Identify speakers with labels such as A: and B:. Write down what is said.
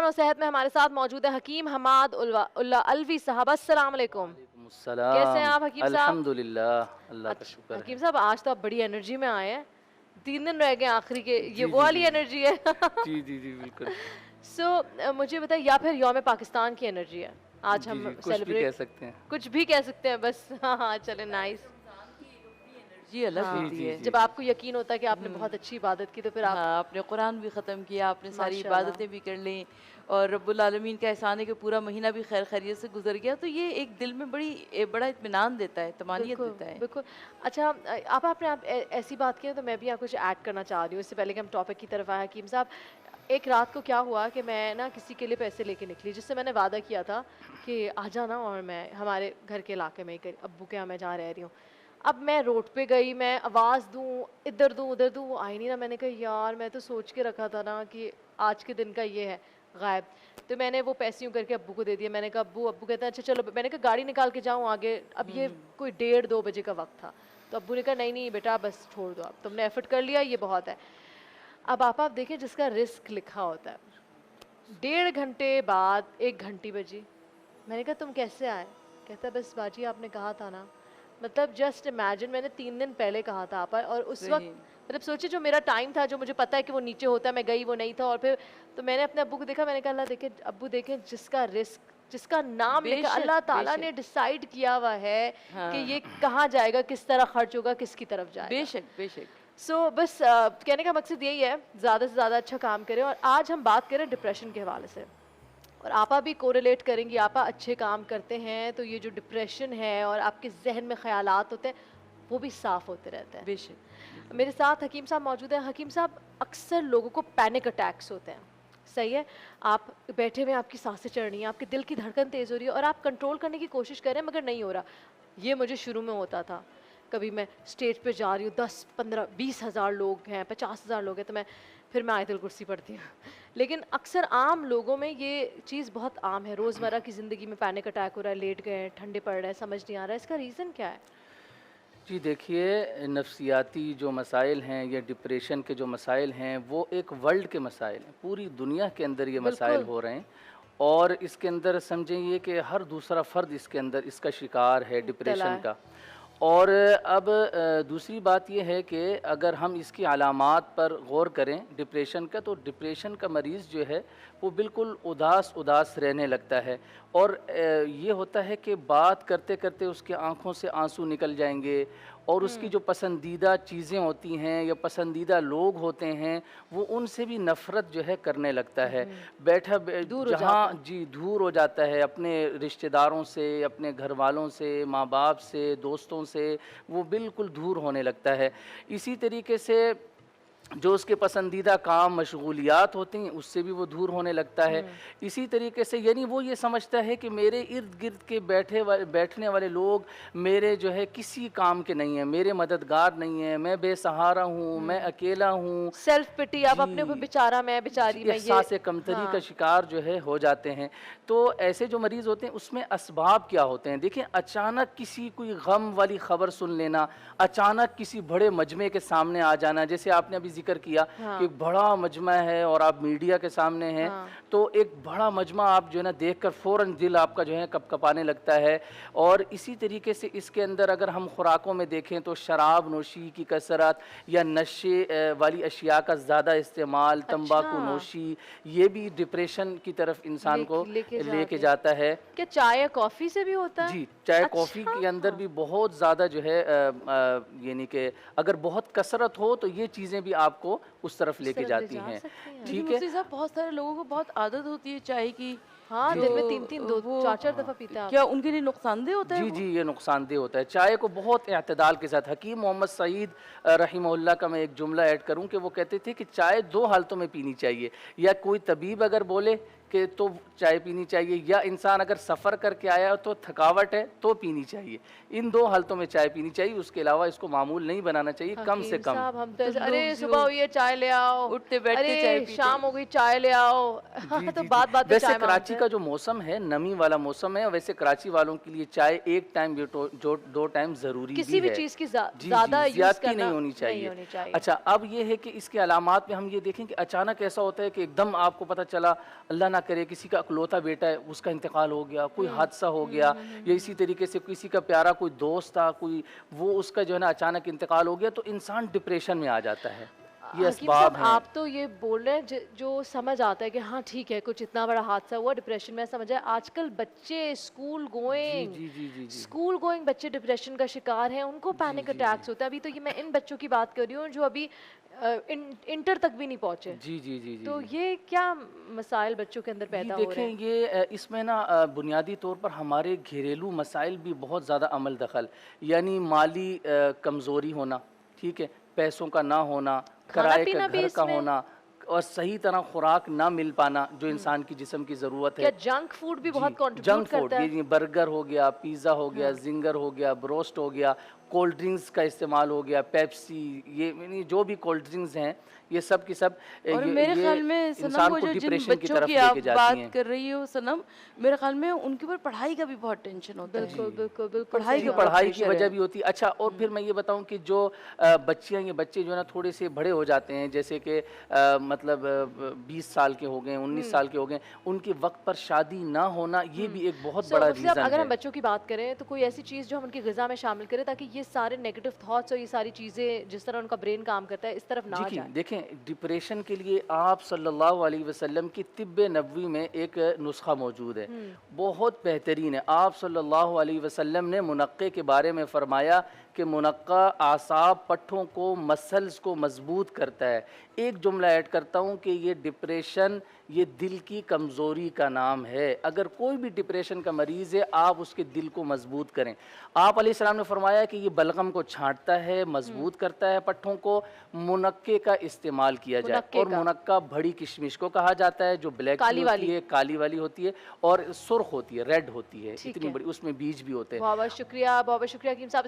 A: और सेहत में हमारे साथ मौजूद है हकीम हमाद उल्ला अलवी साहब। अस्सलाम वालेकुम। कैसे हैं
B: सलाम।
A: आप हकीम साहब?
B: अल्हम्दुलिल्लाह, अल्लाह का
A: अच्छा
B: शुक्र
A: हकीम
B: है।
A: साहब, आज तो आप बड़ी एनर्जी में आए हैं। 3 दिन रह गए आखिरी के, ये
B: जी,
A: वो
B: जी,
A: वाली
B: जी, जी।
A: एनर्जी है।
B: जी, जी, जी, बिल्कुल।
A: मुझे बताइए, या फिर यौम पाकिस्तान की एनर्जी है आज
B: जी,
A: हम
B: जी, कुछ भी कह
A: सेलिब्रेट?
B: सकते हैं।
A: कुछ भी कह सकते हैं बस। हाँ हाँ, चले नाइस।
C: जी अलग
A: हाँ,
B: जी,
C: होती
B: जी,
C: है।
B: जी,
A: जब
B: जी।
A: आपको यकीन होता है कि आपने बहुत अच्छी इबादत की तो फिर आप
C: हाँ, आपने कुरान भी ख़त्म किया, आपने सारी
A: माशाल्लाह।
C: इबादतें भी कर लीं और रब्बुल आलमीन का एहसान है कि पूरा महीना भी खैर खैरियत से गुजर गया, तो ये एक दिल में बड़ा इत्मीनान देता है, तमानियत
A: बिल्कुल,
C: देता है।
A: बिल्कुल। अच्छा, आपने ऐसी बात की है तो मैं भी यहाँ कुछ ऐड करना चाह रही हूँ, इससे पहले कि हम टॉपिक की तरफ आएँ हकीम साहब। एक रात को क्या हुआ कि मैं ना किसी के लिए पैसे लेके निकली, जिससे मैंने वादा किया था कि आ जाना, और मैं हमारे घर के इलाके में ही अब्बू के यहाँ मैं जहाँ रह रही हूँ। अब मैं रोड पे गई, मैं आवाज़ दूँ, इधर दूँ, उधर दूँ, वो आई नहीं ना। मैंने कहा यार, मैं तो सोच के रखा था ना कि आज के दिन का ये है, गायब। तो मैंने वो पैसे यूँ करके अब्बू को दे दिए। मैंने कहा अब्बू, अब्बू कहते हैं अच्छा चलो। मैंने कहा गाड़ी निकाल के जाऊँ आगे, अब ये कोई 1:30-2 बजे का वक्त था। तो अब्बू ने कहा नहीं नहीं बेटा, बस छोड़ दो, अब तुमने एफर्ट कर लिया, ये बहुत है। अब आप देखिए, जिसका रिस्क लिखा होता है, 1.5 घंटे बाद 1 घंटी बजी। मैंने कहा तुम कैसे आए? कहता बस बाजी आपने कहा था ना। मतलब जस्ट इमेजिन, मैंने 3 दिन पहले कहा था आप, और उस वक्त
C: सही।
A: मतलब सोचिए, जो मेरा टाइम था, जो मुझे पता है कि वो नीचे होता है, मैं गई, वो नहीं था। और फिर तो मैंने अपने अब्बू को देखा, मैंने कहा अल्लाह देखे, अब्बू देखें, जिसका रिस्क, जिसका नाम लिखा,
C: बेशक,
A: अल्लाह ताला
C: बेशक।
A: ने डिसाइड किया हुआ है कि
C: हाँ,
A: ये कहाँ जाएगा, किस तरह खर्च होगा, किसकी तरफ जाएगा।
C: बेशक, बेशक।
A: बस कहने का मकसद यही है, ज़्यादा से ज़्यादा अच्छा काम करें। और आज हम बात करें डिप्रेशन के हवाले से, और आपा भी कोरिलेट करेंगी। आपा अच्छे काम करते हैं तो ये जो डिप्रेशन है और आपके जहन में ख्यालात होते हैं, वो भी साफ़ होते रहते हैं।
C: बेशक, बिल्कुल।
A: मेरे साथ हकीम साहब मौजूद हैं। हकीम साहब, अक्सर लोगों को पैनिक अटैक्स होते हैं, सही है? आप बैठे हुए हैं, आपकी सांसें चढ़ रही हैं, आपके दिल की धड़कन तेज़ हो रही है, और आप कंट्रोल करने की कोशिश कर रहे हैं, मगर नहीं हो रहा। ये मुझे शुरू में होता था। कभी मैं स्टेज पे जा रही हूँ, 10, 15, 20 हज़ार लोग हैं, 50 हज़ार लोग हैं, तो फिर मैं आयतुल कुर्सी पढ़ती हूँ। लेकिन अक्सर आम लोगों में ये चीज़ बहुत आम है, रोज़मर्रा की ज़िंदगी में पैनिक अटैक हो रहा है, लेट गए हैं, ठंडे पड़ रहे हैं, समझ नहीं आ रहा है, इसका रीज़न क्या है?
B: जी देखिए, नफ़सियाती जो मसाइल हैं या डिप्रेशन के जो मसाइल हैं, वो एक वर्ल्ड के मसाइल हैं। पूरी दुनिया के अंदर ये मसाइल
A: बिल्कुल।
B: हो रहे हैं और इसके अंदर समझें ये कि हर दूसरा फ़र्द इसके अंदर इसका शिकार है
A: मुब्तला
B: डिप्रेशन
A: है।
B: का। और अब दूसरी बात ये है कि अगर हम इसकी अलामात पर गौर करें डिप्रेशन का, तो डिप्रेशन का मरीज़ जो है वो बिल्कुल उदास उदास रहने लगता है। और ये होता है कि बात करते करते उसकी आंखों से आंसू निकल जाएंगे, और उसकी जो पसंदीदा चीज़ें होती हैं या पसंदीदा लोग होते हैं, वो उनसे भी नफ़रत जो है करने लगता है।
A: दूर हो जाता है।
B: जहाँ जी दूर हो जाता है अपने रिश्तेदारों से, अपने घर वालों से, माँ बाप से, दोस्तों से, वो बिल्कुल दूर होने लगता है। इसी तरीके से जो उसके पसंदीदा काम मशगूलियात होती हैं, उससे भी वो दूर होने लगता है। इसी तरीके से यानी वो ये समझता है कि मेरे इर्द गिर्द के बैठने वाले लोग मेरे जो है किसी काम के नहीं हैं, मेरे मददगार नहीं हैं, मैं बेसहारा हूँ, मैं अकेला हूँ।
A: सेल्फ पिटी, आप अपने ऊपर
B: जी,
A: बेचारा, मैं
B: जी,
A: बेचारी, मैं ये।
B: एहसास कमतरी का
A: हाँ।
B: शिकार जो है हो जाते हैं। तो ऐसे जो मरीज़ होते हैं उसमें असबाब क्या होते हैं? देखिए, अचानक किसी कोई गम वाली ख़बर सुन लेना, अचानक किसी बड़े मजमे के सामने आ जाना, जैसे आपने अभी ज़िक्र किया कि
A: हाँ।
B: एक बड़ा मजमा है और आप मीडिया के सामने हैं,
A: हाँ।
B: तो एक बड़ा मजमा आप जो है ना देखकर फ़ौरन दिल आपका जो है कँपकँपाने लगता है। और इसी तरीके से इसके अंदर अगर हम खुराकों में देखें तो शराब नोशी की कसरत या नशे वाली अशिया का ज़्यादा इस्तेमाल,
A: अच्छा।
B: तंबाकू नोशी, ये भी डिप्रेशन की तरफ इंसान को
A: लेके
B: लेके
A: जाते हैं।
B: जाता है।
A: क्या चाय या कॉफ़ी से भी होता है?
B: जी, चाय कॉफ़ी
A: अच्छा।
B: के अंदर भी बहुत ज़्यादा जो है यानी कि अगर बहुत कसरत हो तो ये चीज़ें भी आपको उस तरफ
A: उस
B: लेके
A: तरफ ले
B: जाती
A: जा
B: हैं।
A: सकते हैं।
C: लेकिन
B: ठीक है?
C: मुफ्ती साहब, बहुत सारे लोगों को बहुत आदत होती है चाय की,
A: हाँ,
B: जी,
A: दिन
B: जी।
A: में 3-3,
C: तो
A: 2
C: वो
A: 4-4 दफ़ा पीते हैं आप।
C: क्या उनके लिए नुकसानदेह होता है
B: जी,
C: वो?
B: जी, ये नुकसानदेह होता है। चाय को बहुत इअ्तिदाल के साथ हकीम मोहम्मद सईद रहिमहुल्लाह का मैं एक जुमला ऐड करूँ कि वो कहते थे कि चाय 2 हालतों में पीनी चाहिए। या कोई तबीब अगर बोले कि तो चाय पीनी चाहिए, या इंसान अगर सफ़र करके आया हो तो थकावट है तो पीनी चाहिए। इन 2 हालतों में चाय पीनी चाहिए, उसके अलावा इसको मामूल नहीं बनाना चाहिए, कम से
A: हकीम
B: कम।
A: साहब, हम तो
C: तो
A: ऐसे,
C: लोग
A: अरे
C: जो
A: सुबह हुई है चाय ले आओ,
C: उठते बैठते चाय
A: अरे
C: पीते
A: शाम
C: हैं।
A: हो गई चाय ले आओ।
B: जी,
A: तो
B: जी, जी।
A: बात-बात पे
B: वैसे
A: चाय माँगते
B: कराची
A: हैं।
B: का जो मौसम है, नमी वाला मौसम है, वैसे कराची वालों के लिए चाय 1 टाइम जो 2 टाइम ज़रूरी भी
A: किसी भी
B: है।
A: चीज़ की
B: जी, जी,
A: ज़्यादा यूज़
B: ज़्यादती नहीं
A: करना
B: होनी
A: नहीं
B: चाहिए।
A: होनी चाहिए।
B: अच्छा, अब ये है कि इसके अलामात में हम ये देखें कि अचानक ऐसा होता है कि एकदम आपको पता चला, अल्लाह ना करे किसी का इकलौता बेटा है उसका इंतकाल हो गया, कोई हादसा हो गया, या इसी तरीके से किसी का प्यारा कोई दोस्त था, कोई वो उसका जो है ना अचानक इंतकाल हो गया, तो इंसान डिप्रेशन में आ जाता है। ये
A: हकीम
B: असबाब
A: साहब
B: हैं।
A: आप तो ये बोल रहे हैं जो समझ आता है कि हाँ ठीक है कुछ इतना बड़ा हादसा हुआ डिप्रेशन में समझ आए। आजकल बच्चे
B: जी जी जी जी जी।
A: स्कूल गोइंग बच्चे डिप्रेशन का शिकार हैं, उनको पैनिक अटैक्स होता है। अभी तो ये मैं इन बच्चों की बात कर रही हूँ जो अभी इंटर तक भी नहीं पहुंचे।
B: जी जी जी जी
A: तो
B: जी।
A: ये क्या मसाइल बच्चों के अंदर
B: जी
A: पैदा हो रहे
B: देखें,
A: हैं?
B: ये इसमें ना बुनियादी तौर पर हमारे घरेलू मसाइल भी बहुत ज़्यादा अमल दखल, यानी माली कमज़ोरी होना, ठीक है, पैसों का ना होना,
A: खाना
B: किराए का
A: पीना भी
B: घर का
A: इसमें
B: होना, और सही तरह खुराक ना मिल पाना जो इंसान की जिस्म की ज़रूरत
A: क्या
B: है।
A: जंक फूड भी
B: जी,
A: बहुत कंट्रीब्यूट
B: जंक फूड,
A: करता है?
B: ये बर्गर हो गया, पिज़्ज़ा हो गया,
A: हाँ।
B: जिंगर हो गया, ब्रोस्ट हो गया, कोल्ड ड्रिंक्स का इस्तेमाल हो गया, पेप्सी, ये यानी जो भी कोल्ड ड्रिंक्स हैं ये सब की सब
C: और
B: ये
C: मेरे
B: ये
C: ख्याल में सनम
B: इंसान
C: वो
B: को
C: जो जिन
B: डिप्रेशन की
C: बच्चों
B: तरफ
C: की आप
B: लेके जाती
C: बात
B: हैं।
C: कर रही हो सनम, मेरे ख्याल में उनके ऊपर पढ़ाई का भी बहुत टेंशन होता है।
A: बिल्कुल बिल्कुल बिल्कुल
C: पढ़ाई
A: सही
C: के
A: बात।
C: बहुत
B: पढ़ाई की
C: प्रेशर
B: वजह
C: है।
B: भी होती है। अच्छा, और फिर मैं ये बताऊं कि जो बच्चियां या बच्चे जो है ना थोड़े से बड़े हो जाते हैं, जैसे कि मतलब 20 साल के हो गए, 19 साल के हो गए, उनके वक्त पर शादी ना होना ये भी एक बहुत बड़ा
A: मतलब
B: रीज़न
A: अगर हम
B: है।
A: बच्चों की बात करें तो कोई ऐसी चीज़ जो हम उनकी ग़िज़ा में शामिल करें ताकि ये सारे नेगेटिव थॉट्स और ये सारी चीज़ें जिस तरह उनका ब्रेन काम करता है इस तरफ ना
B: जी
A: जाए।
B: देखें, डिप्रेशन के लिए आप सल्लल्लाहु अलैहि वसल्लम की तिब्ब नबवी में एक नुस्खा मौजूद है, बहुत बेहतरीन है। आप सल्लल्लाहु अलैहि वसल्लम ने मुनक्के के बारे में फ़रमाया कि मुनक्का आसाब, पट्ठों को, मसल्स को मजबूत करता है। एक जुमला ऐड करता हूँ कि ये डिप्रेशन ये दिल की कमज़ोरी का नाम है। अगर कोई भी डिप्रेशन का मरीज़ है आप उसके दिल को मजबूत करें। आप अलैहिस्सलाम ने फरमाया कि ये बलगम को छांटता है, मजबूत करता है पट्ठों को। मुनक्के का इस्तेमाल किया जाए,
A: मुनक्के
B: और
A: का।
B: मुनक्का बड़ी किशमिश को कहा जाता है जो ब्लैक
A: काली
B: होती
A: वाली।
B: है, काली वाली होती है और सुर्ख होती है, रेड होती है,
A: ठीक
B: इतनी
A: है।
B: बड़ी, उसमें बीज भी होते हैं।
A: बहुत बहुत शुक्रिया हकीम साहब।